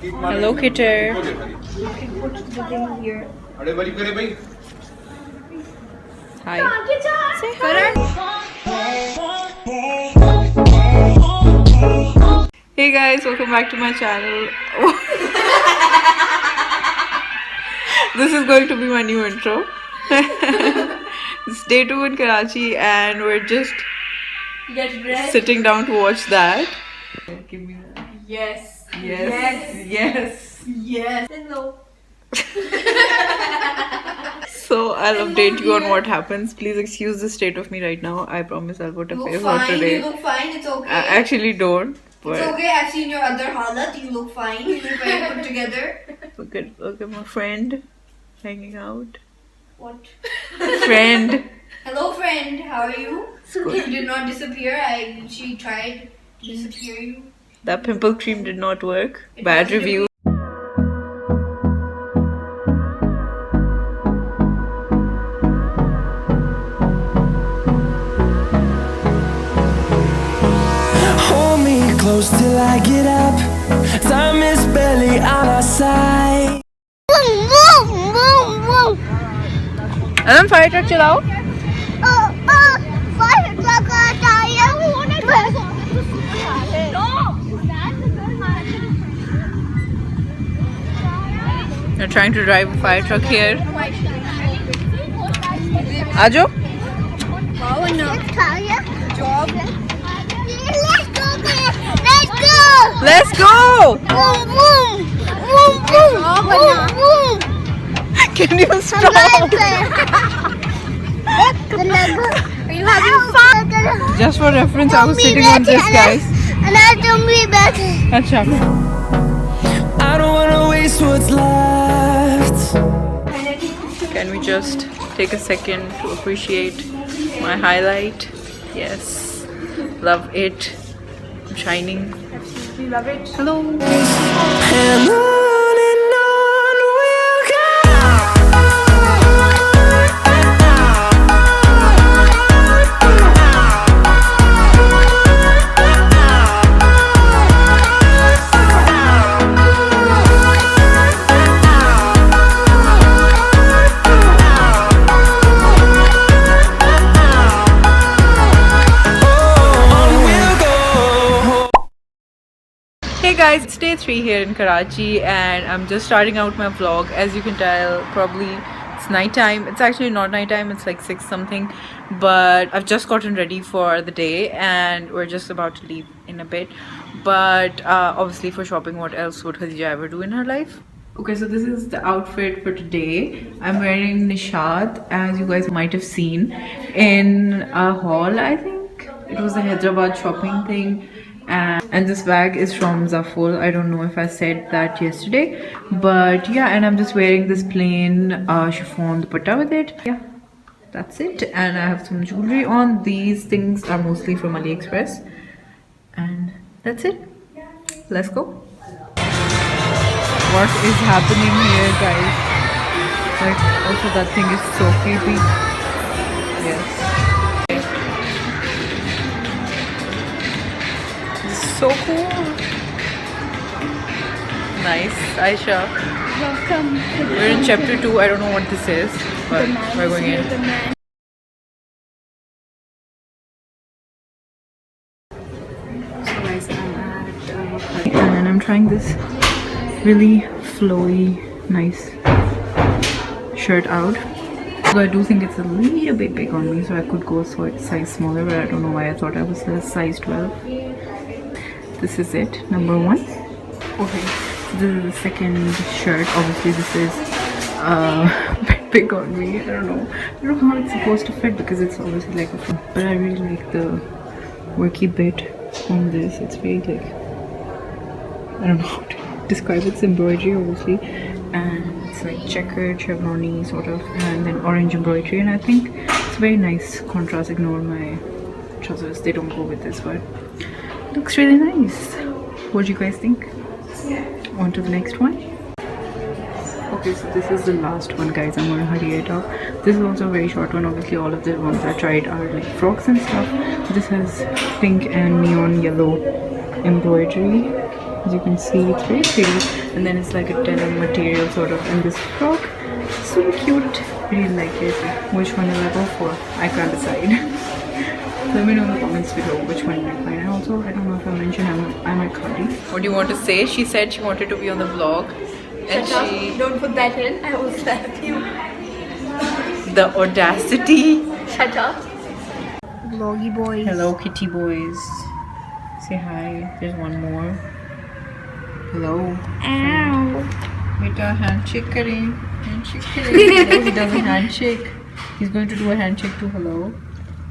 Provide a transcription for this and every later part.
Hello, Kitter. Put the thing here. Hi. Say hi. Hey guys, welcome back to my channel. This is going to be my new intro. It's day 2 in Karachi and we're just sitting down to watch that. Give me that. Yes. Yes. Yes. Yes. Hello. So I'll update you on what happens. Please excuse the state of me right now. I promise I'll put a face on today. You look fine. It's okay. I actually don't. But It's okay. I've seen your other halat. You look fine. You look very put together. look at my friend hanging out. What? Friend. Hello, friend. How are you? Good. You did not disappear. She tried to disappear you. That pimple cream did not work. Bad review. Hold me close till I get up. Time is barely on our side. Anam fire truck chalao. Fire truck You're trying to drive a fire truck here. Ajo. Wow, no. Job. Let's go! Let's go. Boom, boom! Boom, boom! Boom, boom! Can you stop? Are you having fun? Just for reference, I was sitting on this, guys. And I don't be back. Acha. I don't wanna waste what's left. Can we just take a second to appreciate my highlight? Yes. Love it. I'm shining. We love it. Hello. And on we'll Hey guys, it's day 3 here in Karachi and I'm just starting out my vlog. As you can tell, probably it's night time. It's actually not night time, it's like 6 something, but I've just gotten ready for the day and we're just about to leave in a bit. But obviously for shopping, what else would Khadeja ever do in her life? Okay, so this is the outfit for today. I'm wearing Nishad, as you guys might have seen in a haul. I think it was a Hyderabad shopping thing. And this bag is from Zaful. I don't know if I said that yesterday, but yeah, and I'm just wearing this plain chiffon dupatta with it. Yeah, that's it. And I have some jewelry on. These things are mostly from AliExpress, and that's it. Let's go. What is happening here, guys? Like, also that thing is so creepy. Yes. So cool. Nice, Aisha. Welcome. We're in chapter 2. I don't know what this is, but we're going in. So guys, I'm at and I'm trying this really flowy, nice shirt out. So I do think it's a little bit big on me, so I could go a size smaller, but I don't know why I thought I was a size 12. This is it, number 1. Okay, so this is the second shirt. Obviously this is a bit big on me. I don't know how it's supposed to fit because it's obviously like a front, but I really like the worky bit on this. It's very like, I don't know how to describe it. It's embroidery obviously, and it's like checkered chevrony sort of, and then orange embroidery, and I think it's very nice contrast. Ignore my trousers, they don't go with this, but looks really nice. What do you guys think? On to the next one. Okay, so this is the last one, guys. I'm gonna hurry it up. This is also a very short one. Obviously all of the ones I tried are like frocks and stuff. This has pink and neon yellow embroidery As you can see, it's very pretty, and then it's like a denim material sort of, and this frock, super cute. Really like it. Which one will I go for? I can't decide. Let me know in the comments below which one you find. And also, I don't know if I mentioned I'm at KHAADI. What do you want to say? She said she wanted to be on the vlog, and she Don't put that in. I will slap you. the audacity. Shut up. Vloggy boys. Hello, kitty boys. Say hi. There's one more. Hello. Ow. Beta, handshake kare. Handshake kare. Hello, he does a handshake. He's going to do a handshake to hello.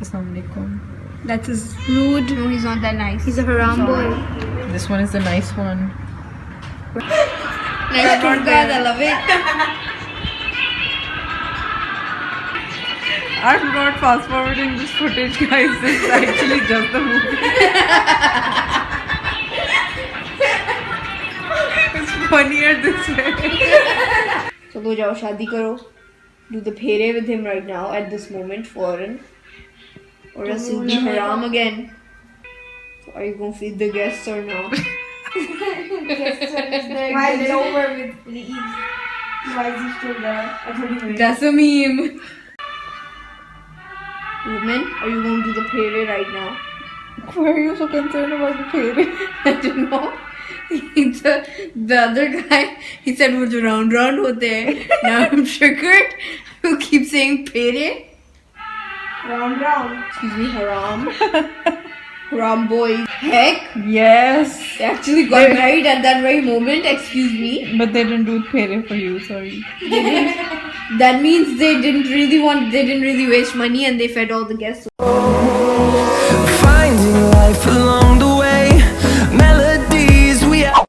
Assalamualaikum. That is rude. No, he's not that nice. He's a haram boy. This one is the nice one. Nice to God, I love it. I'm not fast forwarding this footage, guys. This is actually just the movie. It's funnier this way. Chalo jao shadi karo. Do the phere with him right now at this moment, foreign. Or else he'll be haram again. So are you gonna feed the guests or not? Why is it over with the Eid? Why is he still there? I thought he went. That's a meme. Women, are you gonna do the phere right now? Why are you so concerned about the pere? I don't know. The other guy, he said, "Would you round hote hain?" Now I'm triggered. You keep saying pere. Round. Excuse me, haram. Haram boys. Heck, Yes. they actually got married at that very moment. Excuse me. But they didn't do pere for you, sorry. That means they didn't really waste money and they fed all the guests. Finding life along the way, melodies we are.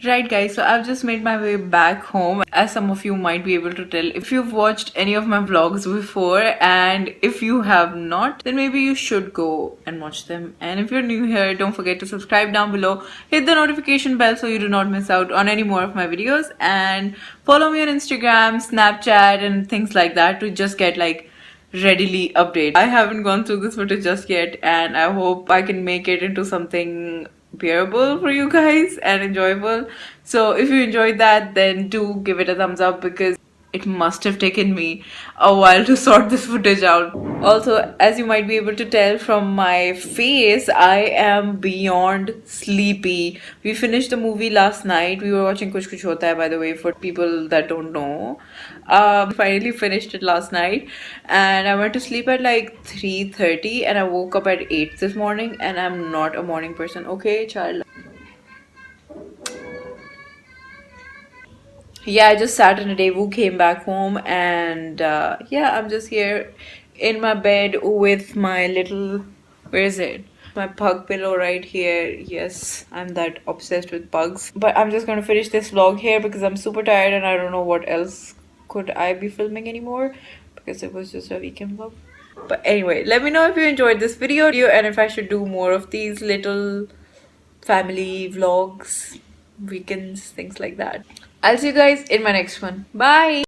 Right guys, so I've just made my way back home. As some of you might be able to tell if you've watched any of my vlogs before, and if you have not, then maybe you should go and watch them. And if you're new here, don't forget to subscribe down below, hit the notification bell so you do not miss out on any more of my videos, and follow me on Instagram, Snapchat and things like that to just get like readily updated. I haven't gone through this footage just yet, and I hope I can make it into something bearable for you guys and enjoyable. So if you enjoyed that, then do give it a thumbs up, because it must have taken me a while to sort this footage out. Also, as you might be able to tell from my face, I am beyond sleepy. We finished the movie last night. We were watching Kuch Kuch Hota Hai, by the way, for people that don't know. Finally finished it last night, and I went to sleep at like 3:30 and I woke up at 8 this morning, and I'm not a morning person. Okay, child. Yeah, I just sat in a day. Wu came back home, and yeah, I'm just here in my bed with my little, where is it? My pug pillow right here. Yes, I'm that obsessed with pugs. But I'm just gonna finish this vlog here because I'm super tired and I don't know what else could I be filming anymore, because it was just a weekend vlog. But anyway, let me know if you enjoyed this video and if I should do more of these little family vlogs, weekends, things like that. I'll see you guys in my next one. Bye.